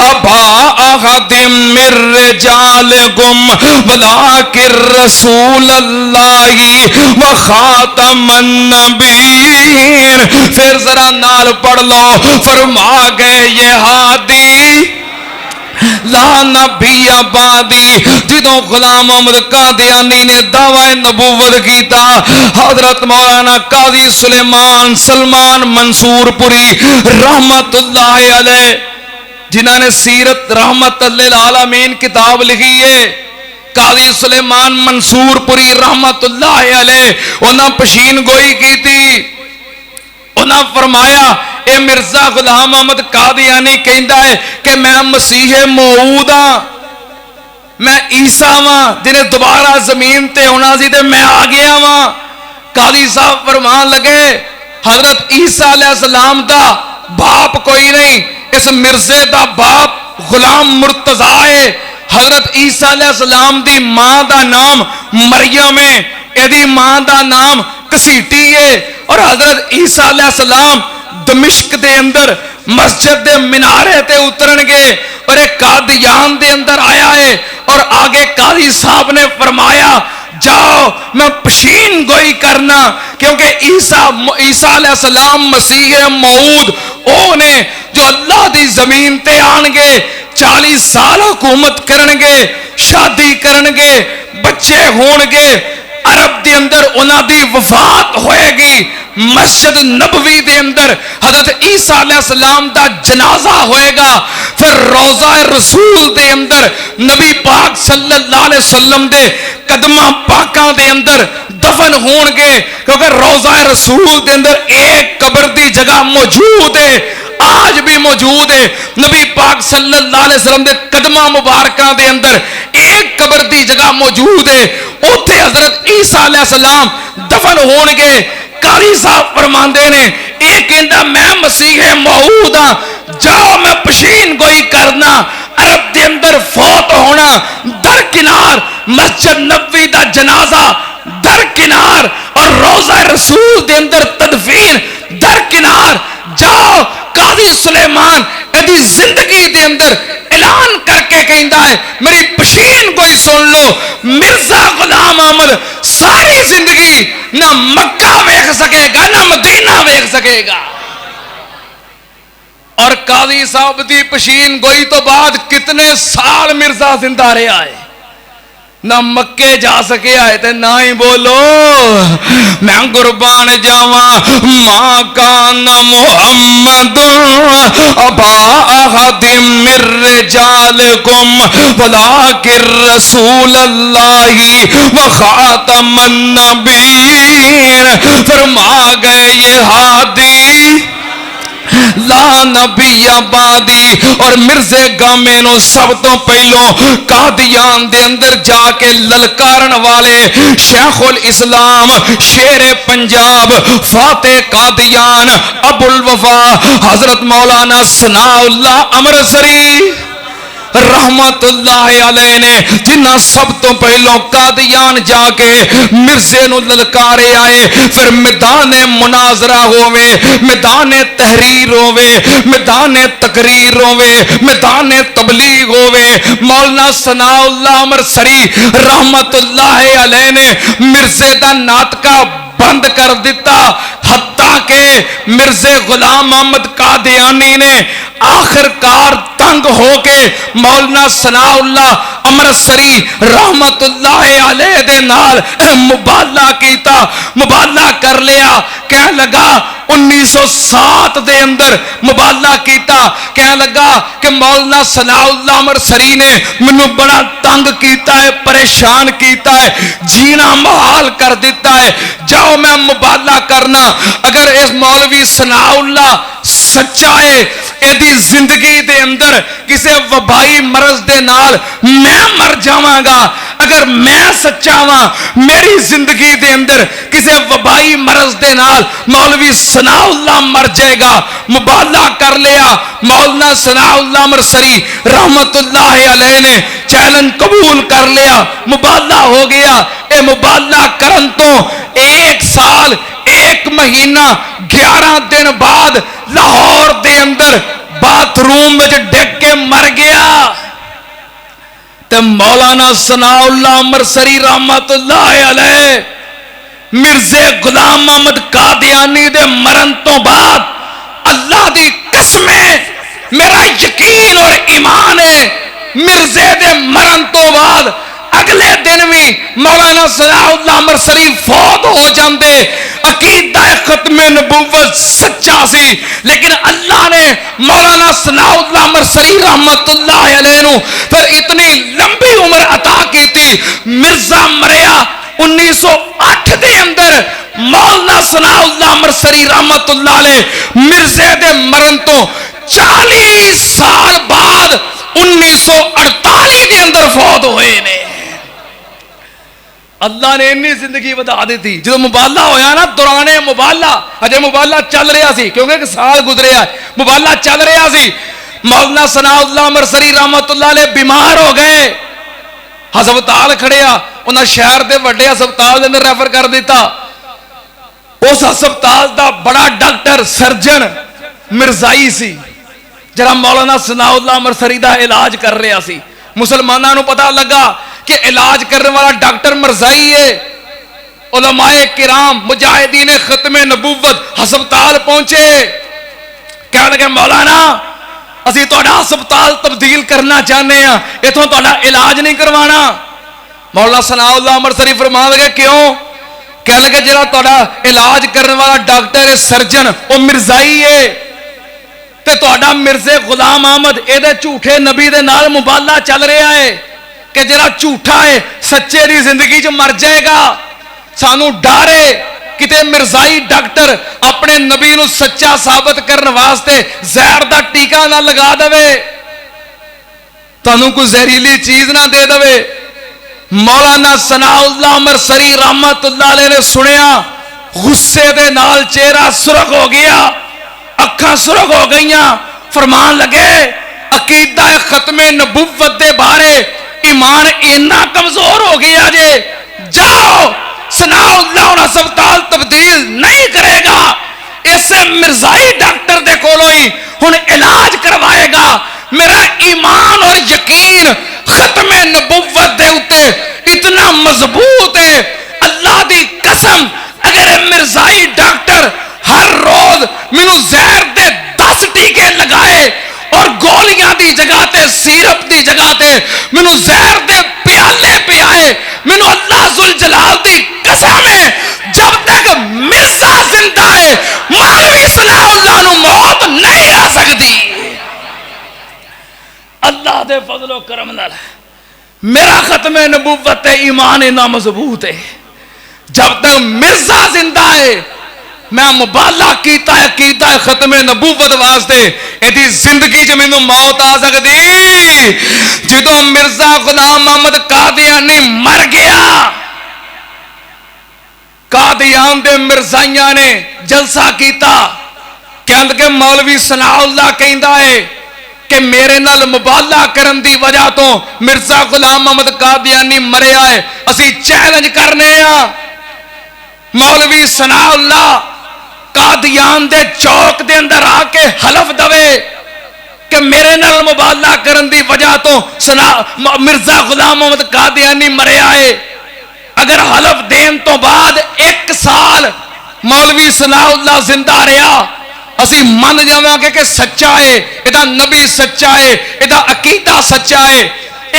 ابا احد من من رجالکم ولکن رسول اللہ وخاتم النبیین. پھر ذرا نال پڑھ لو. فرما گئے یہ ہادی لا نبی آبادی. جدوں غلام محمد قادیانی نے دعوی نبوت کیتا، حضرت مولانا قاضی سلیمان سلمان منصور پوری رحمت اللہ علیہ، جنہوں نے سیرت رحمت للعالمین کتاب لکھی ہے، قاضی سلیمان منصور پوری رحمت اللہ علیہ، انہاں پشین گوئی کی تھی. انہاں فرمایا اے مرزا غلام محمد قادیانی کہندا ہے کہ میں مسیح موعود ہاں، میں عیسیٰ ہاں جنہیں دوبارہ زمین تے ہونا سی تے میں آ گیا ہاں. قاضی صاحب فرمان لگے حضرت عیسیٰ علیہ السلام دا باپ کوئی نہیں، اس مرزے دا باپ غلام مرتضیٰ ہے. حضرت عیسیٰ علیہ السلام دی ماں دا نام مریم ہے، ایدی ماں دا نام کسیٹی ہے. اور حضرت عیسیٰ علیہ السلام دمشق دے اندر مسجد دے منارے تے اترن گے اور ایک قادیان دے اندر آیا ہے. اور آگے قاضی صاحب نے فرمایا جاؤ میں پشین گوئی کرنا، کیونکہ عیسیٰ علیہ السلام مسیح موعود او نے جو اللہ دی زمین تے آن گے، 40 سال حکومت کرن گے، شادی کرن گے، بچے ہون گے، عرب دے اندر انہاں دی وفات ہوئے گی. مسجد نبوی دے اندر حضرت عیسیٰ علیہ السلام دا جنازہ ہوئے گا. پھر روضہ رسول دے اندر نبی پاک صلی اللہ علیہ وسلم دے قدمہ پاکاں دے اندر دفن ہون گے، کیونکہ روضہ رسول دے اندر ایک قبر دی جگہ موجود ہے، آج بھی موجود ہے. نبی پاک صلی اللہ علیہ وسلم دے قدمہ مبارکاں دے اندر ایک قبر دی جگہ موجود ہے، اوتھے حضرت عیسیٰ علیہ السلام دفن ہون گے. قاری صاحب فرماندے نے ایک کہندا میں مسیح موعود ہاں، جاؤ میں پشین گوئی کرنا. عرب دے اندر فوت ہونا درکنار، مسجد نبوی دا جنازہ درکنار، اور روضہ رسول دے اندر تدفین درکنار. جاؤ قاضی سلیمان ادی زندگی دے اندر اعلان کر کے کہندا ہے میری پشین کوئی سن لو، مرزا غلام احمد ساری زندگی نہ مکہ ویکھ سکے گا نہ مدینہ ویکھ سکے گا. اور قاضی صاحب دی پشین گوئی تو بعد کتنے سال مرزا زندہ رہا ہے، نہ مکے جا سکے آئے تے نہ ہی بولو میں قربان جاواں ماں کان محمد ابا احد من رجالکم ولکن رسول اللہ وخاتم النبیین. فرما گئے یہ ہادی لا نبی آبادی. اور مرزے گامے نو سب تو پہلو قادیان دے اندر جا کے للکارن والے شیخ الاسلام شیر پنجاب فاتح قادیان ابو الوفا حضرت مولانا ثناء اللہ امرتسری رحمت اللہ علیہ نے، جنہ سب تو پہلو قادیان جا کے مرزے نو للکارے آئے. پھر میدان مناظرہ ہوئے، میدان تحریر ہوئے، میدان تقریر ہوئے، میدان تبلیغ ہوئے. مولانا ثناء اللہ امرتسری رحمت اللہ علیہ نے مرزے دا ناطقہ بند کر دیتا، حتیٰ کہ مرزے غلام محمد قادیانی نے آخرکار تنگ ہو کے مولانا ثناء اللہ امرتسری رحمت اللہ علیہ دے نال مبالغہ کیتا، مبالغہ کر لیا. کہنے لگا 1907 دے اندر مبالغہ کیتا، کہنے لگا کہ مولانا ثناء اللہ امرتسری نے منو بڑا تنگ کیتا ہے، پریشان کیتا ہے، جینا محال کر دیتا ہے. جاؤ میں مبالغہ کرنا، اگر اس مولوی ثناء اللہ سچا ہے ایدی زندگی دے اندر کسے وبائی مرض دے نال میں مر جاواں گا، اگر میں سچا ہاں میری زندگی دے اندر کسے وبائی مرض دے نال مولوی ثناء اللہ مر جائے گا. مبالغہ کر لیا. مولانا ثناء اللہ امرتسری رحمت اللہ علیہ نے چیلنج قبول کر لیا، مبالغہ ہو گیا. اے مبالغہ کرن تو 1 سال 1 مہینہ 11 دن بعد لاہور دے اندر باتھ روم وچ ڈگ کے مر گیا. تے مولانا ثناء اللہ امرسری رحمت اللہ علیہ مرزے غلام محمد قادیانی دے مرن تو بعد اللہ دی قسم ہے میرا یقین اور ایمان ہے مرزے دے مرن تو بعد اگلے دن بھی مولانا ثناء اللہ امرسری فوت ہو جاندے عقیدہ ختم نبوت سچا سی لیکن اللہ نے مولانا ثناء اللہ امرسری رحمت اللہ علیہ نو پھر اتنی لمبی عمر عطا کی تھی مرزا مریا 1908 دے اندر مولانا ثناء اللہ امرسری رحمت اللہ علیہ مرزے دے مرن تو 40 سال بعد 1948 دے اندر فوت ہوئے نے اللہ نے انی زندگی بتا دی تھی جو مبالہ ہویا نا دوران مبالہ اجے مبالہ چل رہا سی کیونکہ ایک سال گزریا ہے مبالہ چل رہا سی مولانا ثناء اللہ امرسری رحمت اللہ علیہ بیمار ہو گئے ہسپتال کھڑیا انہاں شہر دے وڈے ہسپتال دے اندر ریفر کر دیتا اس ہسپتال دا بڑا ڈاکٹر سرجن مرزائی سی جڑا مولانا ثناء اللہ امرسری دا علاج کر رہا سی مسلمانوں نو پتہ لگا کہ علاج کرنے والا ڈاکٹر مرزائی ہے علماء کرام مجاہدین ختم نبوت ہسپتال پہنچے کہنے لگے مولانا اسی تہاڈا ہسپتال تبدیل کرنا چاہنے ہیں اتھوں تہاڈا علاج نہیں کروانا مولانا ثناء اللہ امرسری فرمان لگے کیوں کہنے لگے جڑا تہاڈا علاج کرنے والا ڈاکٹر سرجن وہ مرزائی ہے تے تہاڈا مرزے غلام احمد اے دے جھوٹے نبی دے نال مبالہ چل رہا ہے کہ جڑا جھوٹا ہے سچے دی زندگی جو مر جائے گا سانو ڈر ہے کتے مرزائی ڈاکٹر اپنے نبی نو سچا ثابت کرنے واسطے زہر دا ٹیکا نہ لگا دے تانوں کوئی زہریلی چیز نہ دے دے مولانا ثناء اللہ امرسری رحمت اللہ علیہ نے سنیا غصے دے نال چہرہ سرخ ہو گیا اکھاں سرخ ہو گئیاں فرمان لگے عقیدہ ختم نبوت دے بارے ایمان اتنا کمزور ہو گیا جے جاؤ ثناء اللہ انہاں ہسپتال تبدیل نہیں کرے گا اسے مرزائی ڈاکٹر دے کولوں ہی ہن علاج کروائے گا میرا ایمان اور یقین ختم نبوت دے اوتے اتنا مضبوط ہے اللہ دی قسم اگر مرزائی ڈاکٹر ہر روز مینوں زہر دے 10 ٹیکے لگائے اور گولیاں دی جگہ تے سیرپ دی جگہ تے مینوں زہر دے پیالے پیائے مینوں اللہ ذوالجلال دی قسم ہے جب تک مرزا زندہ ہے مولوی ثناء اللہ نو موت نہیں آ سکتی اللہ دے فضل و کرم نال میرا ختم نبوت ایمان اتنا مضبوط ہے جب تک مرزا زندہ ہے میں مبالغہ کیتا ہے عقیدہ ختم نبوت واسطے ایدی زندگی چ مینوں موت آ سکتی جدوں مرزا غلام محمد قادیانی مر گیا قادیان دے مرزائیاں نے جلسہ کیتا کہندے کہ مولوی ثناء اللہ کہندا ہے کہ میرے نال مبالغہ کرن دی وجہ تو مرزا غلام محمد قادیانی مریا ہے اسی چیلنج کرنے ہاں مولوی ثناء اللہ قادیان دے چوک دے اندر آ کے حلف دوے کہ میرے نال مبالغہ کرن دی وجہ تو مرزا غلام محمد قادیانی مریا ہے اگر حلف دین تو بعد 1 سال مولوی ثناء اللہ زندہ رہا اسی من جاواں گے کہ سچا ہے ادا نبی سچا ہے ادا عقیدہ سچا ہے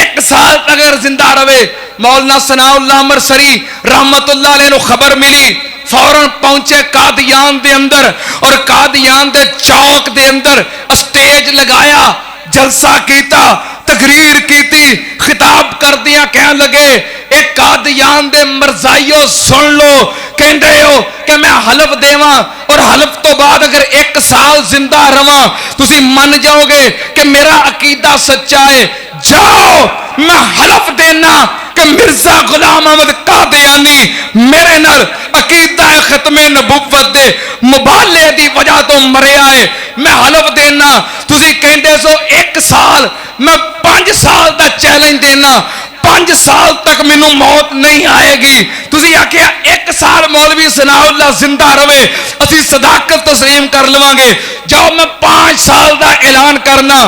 1 سال اگر زندہ رہے مولانا ثناء اللہ امرسری رحمت اللہ علیہ نو خبر ملی فوراً پہنچے قادیان دے اندر اور قادیان دے چوک دے اندر اسٹیج لگایا جلسہ کیتا تقریر کیتی خطاب کر دیا کہنے لگے ایک قادیان دے مرزائیو سن لو کہندے ہو کہ میں حلف دیواں اور حلف تو بعد اگر 1 سال زندہ رہواں تسی من جاؤ گے کہ میرا عقیدہ سچا ہے جاؤ میں حلف دینا کہ مرزا غلام احمد قادیانی میرے نال عقیدہ ختم نبوت دے مبالغے دی وجہ تو مریا ہے میں حلف دینا تسی کہندے سو 1 سال میں 5 سال دا چیلنج دینا 5 سال تک مینوں موت نہیں آئے گی تسی آکھیا 1 سال مولوی ثناء اللہ زندہ رہے اسی صداقت تسلیم کر لواں گے جاؤ میں 5 سال دا اعلان کرنا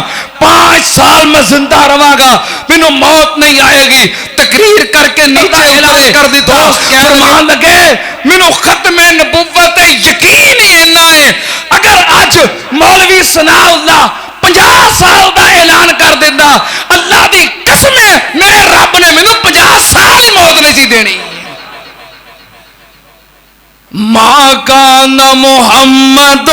5 سال میں زندہ رہا گا, مینوں موت نہیں آئے گی. تقریر کر کے نیچے اعلان کر دیتا. فرمان لگے مینوں ختم نبوت یقین ہی اینا ہے, اگر اج مولوی ثناء اللہ 50 سال دا اعلان کر دینا, اللہ دی قسم ہے میرے رب نے مینوں 50 سال موت نہیں سی دینی. ما کان محمد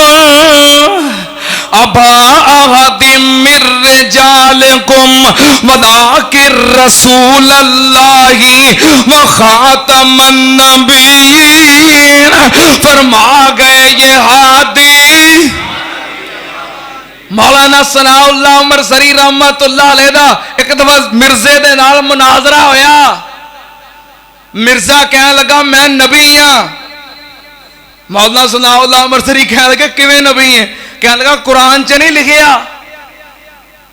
ابا احد من رجالکم ولکن رسول اللہ وخاتم النبیین. فرما گئے یہ ہادی مولانا ثناء اللہ عمر سری رحمت اللہ علیہ دا ایک دفعہ مرزے دے نال مناظرہ ہویا. مرزا کہنے لگا میں نبی ہاں. مولانا ثناء اللہ عمر سری کہنے لگا کیویں نبی ہیں؟ کہنے لگا قرآن چ نہیں لکھیا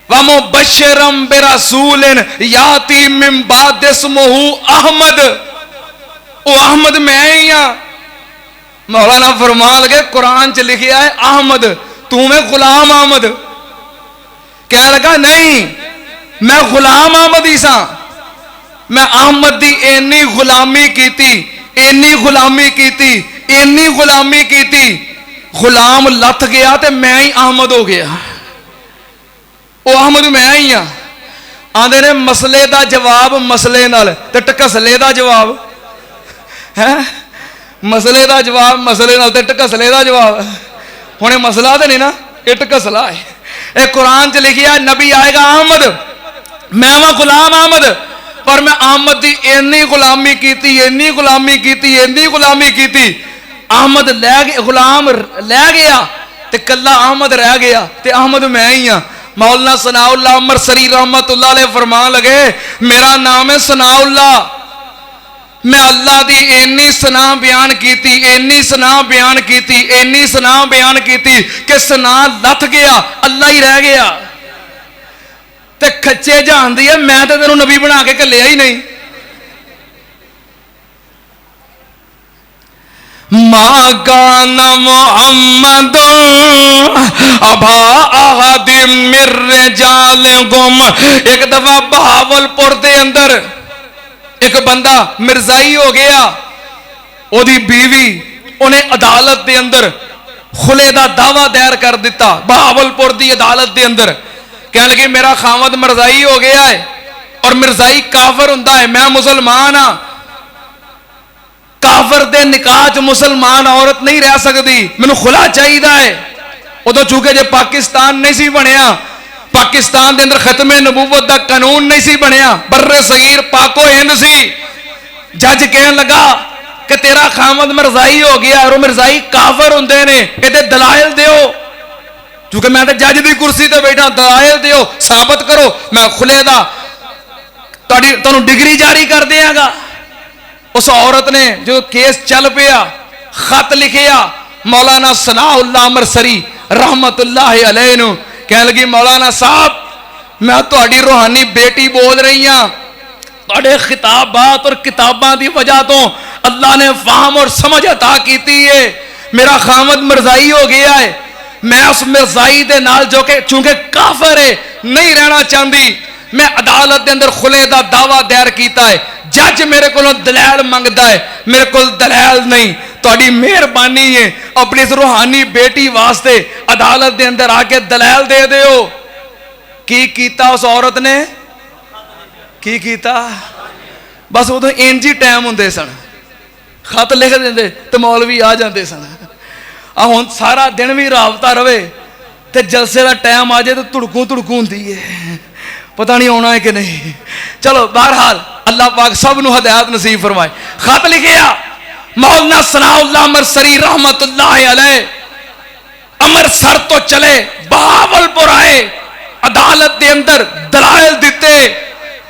وَمُبَشِّرًا بِرَسُولٍ یَأْتِی مِن بَعْدِہ اسْمُہُ احمد. او احمد میں ہی ہاں. مولانا فرمان لگے قرآن چ لکھیا ہے احمد, تو میں غلام احمد. کہنے لگا نہیں میں غلام احمد ہی سا. میں احمد دی اینی غلامی کیتی, اینی غلامی کیتی, اینی غلامی کیتی, غلام لت گیا تے میں ہی احمد ہو گیا. او احمد میں ہی ہاں. آندے نے مسئلے دا جواب مسئلے نال تے ٹکسلے دا جواب ہے, مسئلے دا جواب مسئلے نال تے ٹکسلے دا جواب. ہن یہ مسئلہ تے نہیں نا, یہ ٹکسلا ہے. اے قرآن چ لکھیا نبی آئے گا احمد, میں واں غلام احمد, پر میں احمد دی اینی غلامی کیتی, اینی غلامی کیتی, اینی غلامی کیتی. احمد غلام لے گیا تے کلا احمد رہ گیا تے احمد میں ہی ہاں. مولانا ثناء اللہ عمر سری رحمت اللہ علیہ فرمان لگے میرا نام ہے ثناء اللہ, میں اللہ دی اینی ثنا بیان کیتی, اینی ثنا بیان کیتی, اینی ثنا بیان کیتی کہ ثنا لت گیا اللہ ہی رہ گیا. تے کچے جان دی ہے میں تے تینوں نبی بنا کے گلیا ہی نہیں. ما کان محمد ابا احد من رجالکم. ایک دفعہ بہاول پور دے اندر ایک بندہ مرزائی ہو گیا, او دی بیوی انہیں عدالت دے اندر خلے دا دعویٰ دائر کر دیتا. بہاول پور دی عدالت دے اندر کہنے لگے میرا خامد مرزائی ہو گیا ہے اور مرزائی کافر ہوندا ہے, میں مسلمان ہاں, کافر دے نکاح چ مسلمان عورت نہیں رہ سکتی, مینوں خلا چاہیدا ہے. ادو چونکہ جے پاکستان نہیں سی بنیا, پاکستان دے اندر ختم نبوت دا قانون نہیں سی بنیا, بر صغیر پاکو ہند سی. جج کہن لگا کہ تیرا خامد مرزائی ہو گیا اور مرزائی کافر ہوندے نے, اے دلائل دیو. چونکہ میں تے جج دی کرسی تے بیٹھا, دلائل دیو, ثابت کرو. میں خلے دا تانوں ڈگری جاری کر دیاں گا. اس عورت نے جو کیس چل پیا خط لکھیا مولانا ثناء اللہ عمر سری رحمت اللہ علیہ نو. کہنے لگی مولانا صاحب میں تہاڈی روحانی بیٹی بول رہی ہاں, تہاڈے خطابات اور کتاباں دی وجہ تو اللہ نے فہم اور سمجھ عطا کیتی ہے. میرا خامد مرزائی ہو گیا ہے, میں اس مرزائی دے نال جو کہ چونکہ کافر ہے نہیں رہنا چاہتی. میں عدالت دے اندر خلے دا دعویٰ دائر کیتا ہے, جج میرے کو دلائل منگدا ہے, میرے کو دلائل نہیں. تہاڈی مہربانی ہے اپنی اس روحانی بیٹی واسطے عدالت دے اندر آ کے دلائل دے دیو. کی کیتا اس عورت نے, کی کیتا؟ بس ادو انج ہی ٹائم ہوندے سن, خط لکھ دیندے تے مولوی آ جاندے سن. ہن سارا دن بھی رابطہ رہے تے جلسے دا ٹائم آ جائے تو تڑکوں ہوندی ہے, پتہ نہیں ہونا ہے کہ نہیں. چلو بہرحال اللہ پاک سب نو ہدایت نصیب فرمائے. خط لکھیا مولانا ثناء اللہ عمر سری رحمت اللہ علیہ امرتسر تو چلے بہاول پور آئے, عدالت دے اندر دلائل دیتے,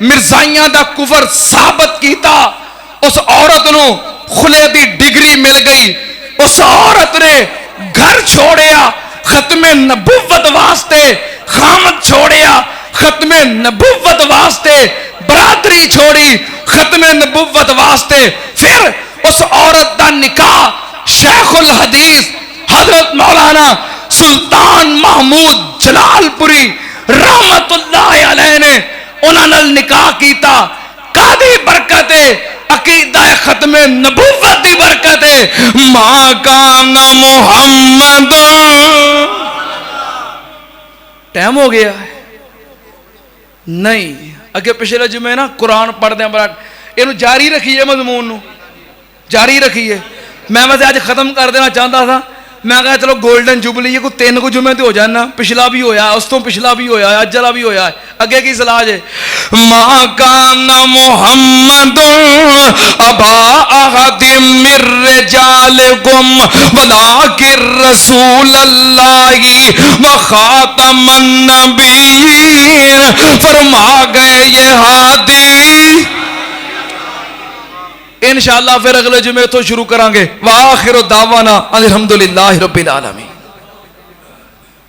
مرزائیاں دا کفر ثابت کیتا. اس عورت نو خلے دی ڈگری مل گئی. اس عورت نے گھر چھوڑیا ختم نبوت واسطے, خامد چھوڑیا ختم نبوت واسطے, برادری چھوڑی ختم نبوت واسطے. پھر اس عورت دا نکاح شیخ الحدیث حضرت مولانا سلطان محمود جلال پوری رحمت اللہ علیہ نے انہاں نال نکاح کیتا، کادی برکت ہے؟ عقیدہ ختم نبوت دی برکت ہے۔ ما کان محمد، ٹائم ہو گیا ہے نہیں، اگے پچھلے جمعے نا قرآن پڑھ دیں بڑا یہ جاری رکھیے، مضمون نو جاری رکھیے۔ میں ویسے آج ختم کر دینا چاہتا تھا، میں کہا چلو گولڈن جوبلی ہے، کوئی 3 کو جمعے تے ہو جانا، پچھلا بھی ہویا، اس تو پچھلا بھی ہویا، اج والا بھی ہویا، اگے کی صلاح ہے؟ ما کان محمد ابا احد من رجالکم ولکن رسول اللہ وخاتم النبیین، فرما گئے یہ ہادی۔ انشاءاللہ پھر اگلے جمعے تو شروع کریں گے۔ وآخر دعوانا الحمدللہ رب العالمین۔